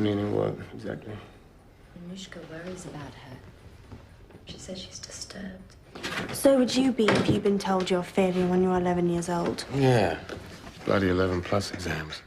Meaning what, exactly? Anushka worries about her. She says she's disturbed. So would you be if you'd been told you're failing when you're 11 years old? Yeah. Bloody 11 plus exams.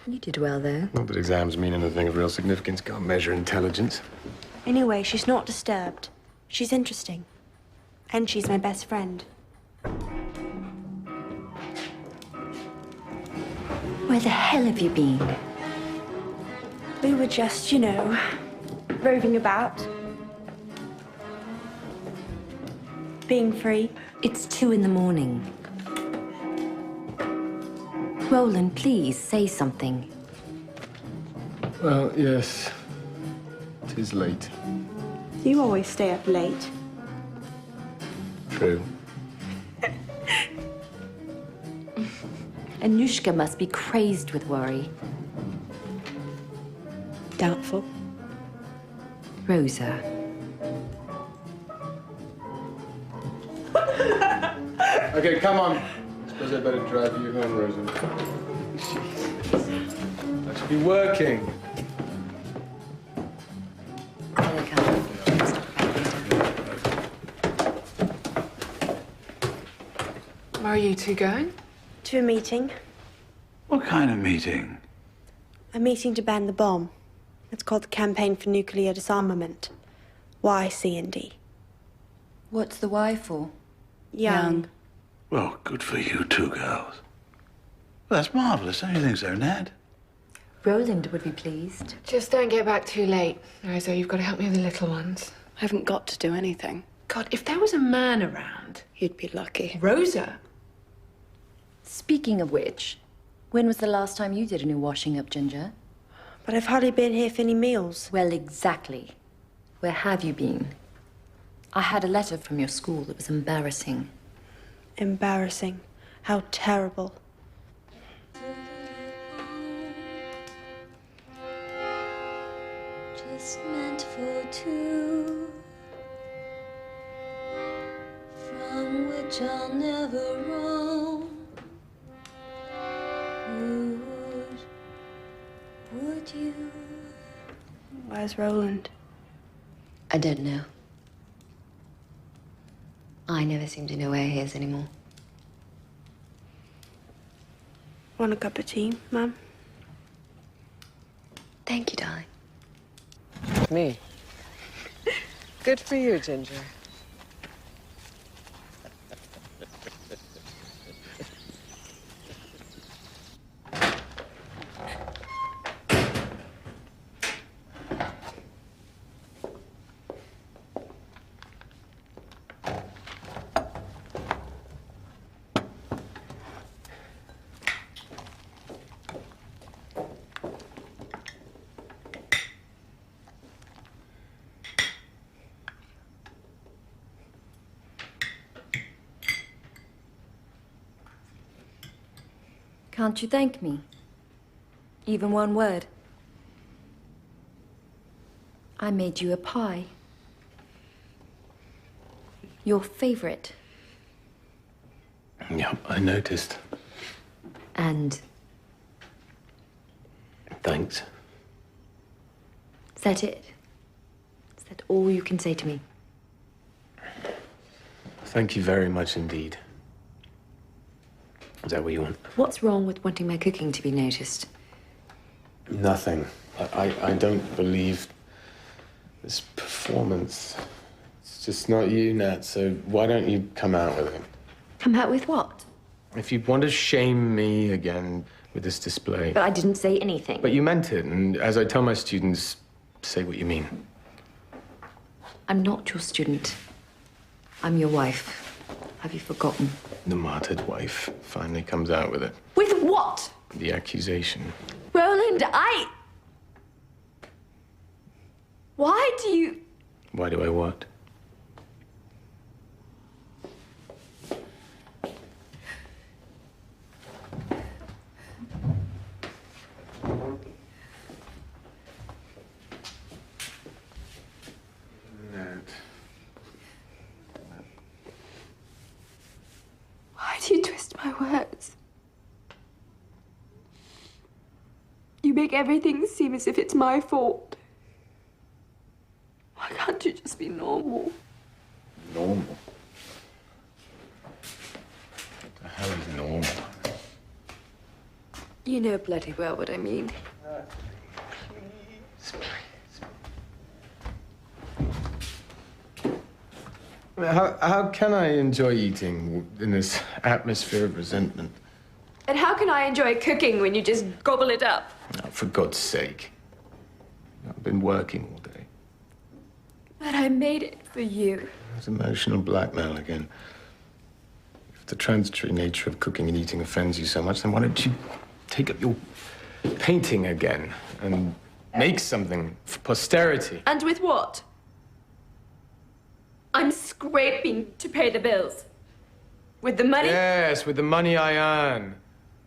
You did well, though. Not that exams mean anything of real significance. Can't measure intelligence. Anyway, she's not disturbed. She's interesting. And she's my best friend. Where the hell have you been? We were just, you know, roving about. Being free. It's 2 in the morning. Roland, please, say something. Well, yes. It is late. You always stay up late. True. Anushka must be crazed with worry. Doubtful. Rosa. Okay, come on. I suppose I better drive you home, Rosa. Jeez. I should be working. Where are you two going? To a meeting. What kind of meeting? A meeting to ban the bomb. It's called the Campaign for Nuclear Disarmament. Y, C, and D. What's the Y for? Young. Well, good for you two girls. Well, that's marvelous. Don't you think so, Ned? Roland would be pleased. Just don't get back too late, Rosa. You've got to help me with the little ones. I haven't got to do anything. God, if there was a man around... You'd be lucky. Rosa? Speaking of which, when was the last time you did any washing up, Ginger? But I've hardly been here for any meals. Well, exactly. Where have you been? I had a letter from your school that was embarrassing. Embarrassing. How terrible. Just meant for two, from which I'll never roam. Would you? Where's Roland? I don't know. I never seem to know where he is anymore. Want a cup of tea, Mum? Thank you, darling. Me? Good for you, Ginger. Can't you thank me? Even one word. I made you a pie. Your favorite. Yep, I noticed. And Thanks. is that it? Is that all you can say to me? Thank you very much indeed. Is that what you want? What's wrong with wanting my cooking to be noticed? Nothing. I don't believe this performance. It's just not you, Nat, so why don't you come out with it? Come out with what? If you want to shame me again with this display. But I didn't say anything. But you meant it, and as I tell my students, say what you mean. I'm not your student. I'm your wife. Have you forgotten? The martyred wife finally comes out with it. With what? The accusation. Roland, Why do you... Why do I what? Why do you twist my words? You You make everything seem as if it's my fault. Why can't you just be normal? Normal? What the hell is normal? You know bloody well what I mean. How can I enjoy eating in this atmosphere of resentment? And how can I enjoy cooking when you just gobble it up? Oh, for God's sake. I've been working all day. But I made it for you. It's emotional blackmail again. If the transitory nature of cooking and eating offends you so much, then why don't you take up your painting again and make something for posterity? And with what? I'm scraping to pay the bills. With the money? Yes, with the money I earn.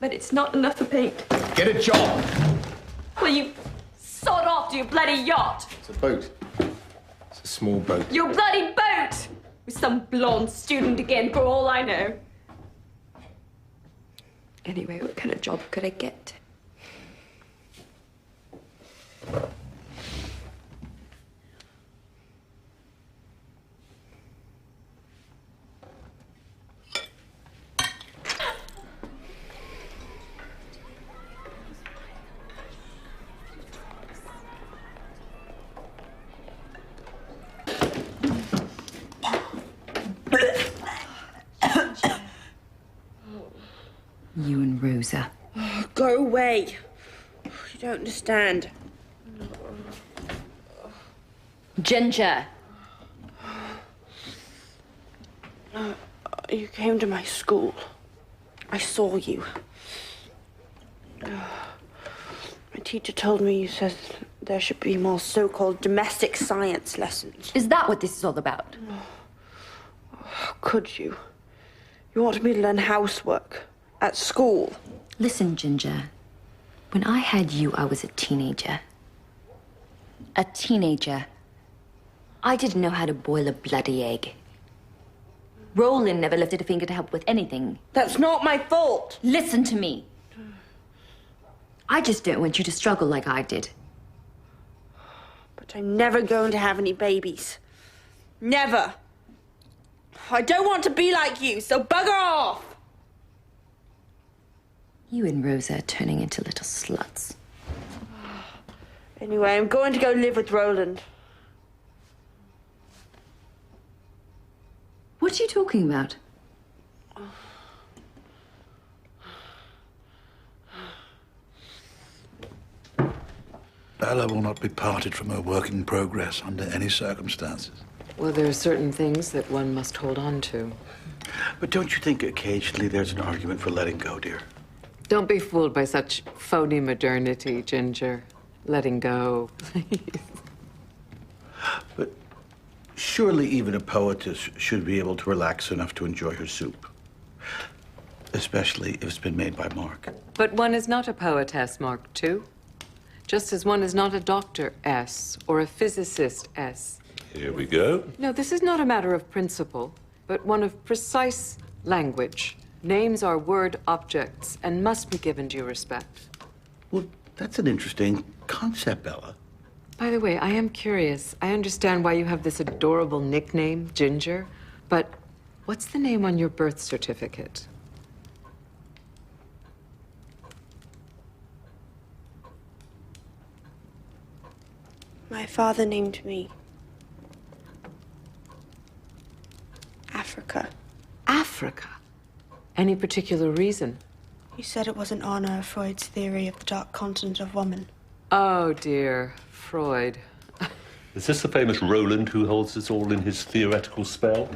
But it's not enough for paint. Get a job! Well, you sod off to your bloody yacht. It's a boat. It's a small boat. Your bloody boat! With some blonde student again, for all I know. Anyway, what kind of job could I get? You and Rosa. Oh, go away. You don't understand. Ginger! You came to my school. I saw you. My teacher told me you said there should be more so-called domestic science lessons. Is that what this is all about? How could you? You wanted me to learn housework at school. Listen, Ginger. When I had you, I was a teenager. A teenager. I didn't know how to boil a bloody egg. Roland never lifted a finger to help with anything. That's not my fault. Listen to me. I just don't want you to struggle like I did. But I'm never going to have any babies. Never. I don't want to be like you, so bugger off. You and Rosa are turning into little sluts. Anyway, I'm going to go live with Roland. What are you talking about? Bella will not be parted from her work in progress under any circumstances. Well, there are certain things that one must hold on to. But don't you think occasionally there's an argument for letting go, dear? Don't be fooled by such phony modernity, Ginger. Letting go, please. But surely even a poetess should be able to relax enough to enjoy her soup. Especially if it's been made by Mark. But one is not a poetess, Mark II. Just as one is not a Dr. S. or a physicist S. Here we go. No, this is not a matter of principle, but one of precise language. Names are word objects and must be given due respect. Well, that's an interesting concept, Bella. By the way, I am curious. I understand why you have this adorable nickname, Ginger, but what's the name on your birth certificate? My father named me Africa. Africa? Any particular reason? He said it was in honor of Freud's theory of the dark continent of woman. Oh, dear. Freud. Is this the famous Roland who holds us all in his theoretical spell?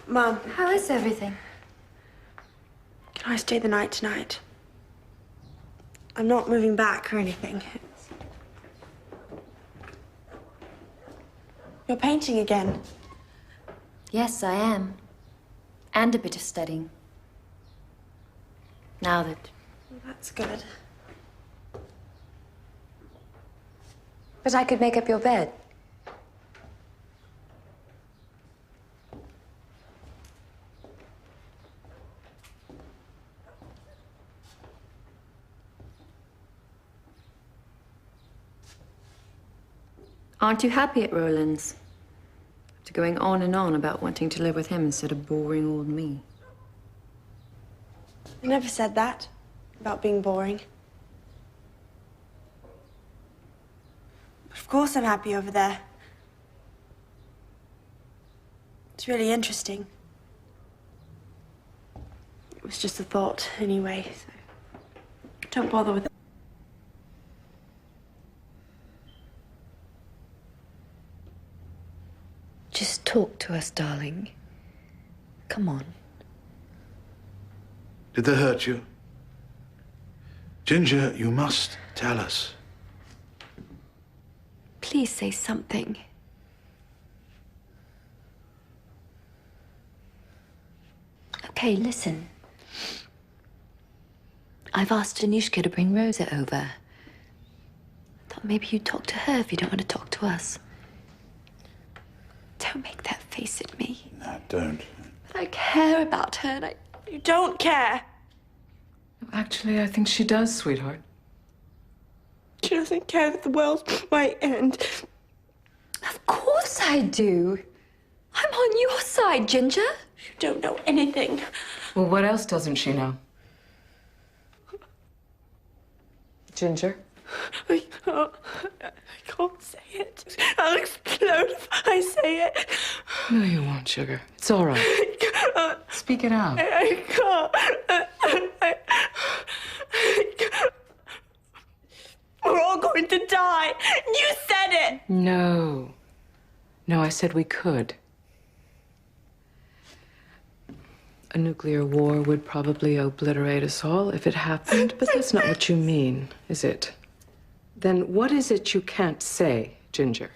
Mum, How is everything? can I stay the night tonight? I'm not moving back or anything. You're painting again. Yes, I am. And a bit of studying. Now that... That's good. But I could make up your bed. Aren't you happy at Roland's? After going on and on about wanting to live with him instead of boring old me. I never said that about being boring. Of course I'm happy over there. It's really interesting. It was just a thought anyway, so don't bother with it. Just talk to us, darling. Come on. Did they hurt you? Ginger, you must tell us. Please say something. Okay, listen. I've asked Anushka to bring Rosa over. Thought maybe you'd talk to her if you don't want to talk to us. Don't make that face at me. No, don't. But I care about her and You don't care. Actually, I think she does, sweetheart. She doesn't care that the world might end. Of course I do. I'm on your side, Ginger. You don't know anything. Well, what else doesn't she know? Ginger? I can't say it. I'll explode if I say it. No, you won't, sugar. It's all right. I can't. Speak it out. I can't. I can't. We're all going to die. You said it. No. No, I said we could. A nuclear war would probably obliterate us all if it happened, but that's not what you mean, is it? Then what is it you can't say, Ginger?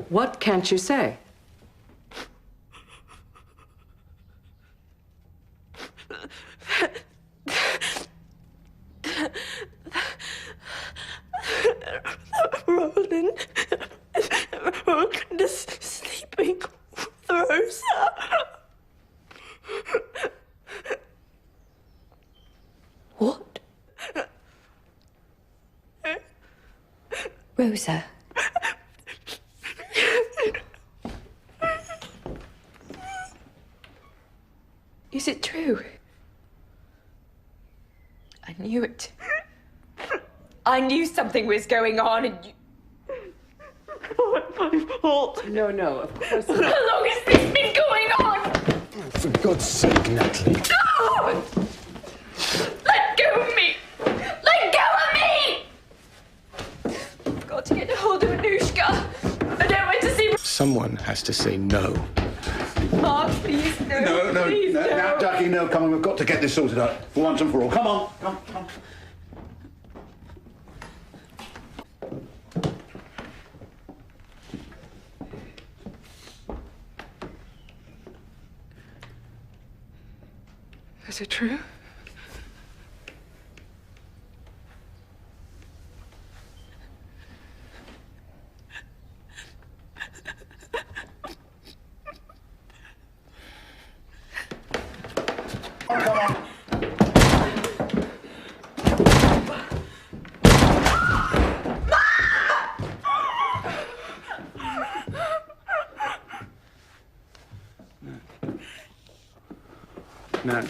What can't you say? Roland is sleeping with Rosa. What? Rosa. Is it true? I knew it. I knew something was going on and you... Not my fault. No, of course not. How long has this been going on? For God's sake, Natalie. No! Let go of me! Let go of me! I've got to get a hold of Anushka. I don't want to see... Someone has to say no. Mark, please, no. No, Please, no. now, Ducky, no, come on, we've got to get this sorted out for once and for all. Come on, come. Is it true? Come on. Nat.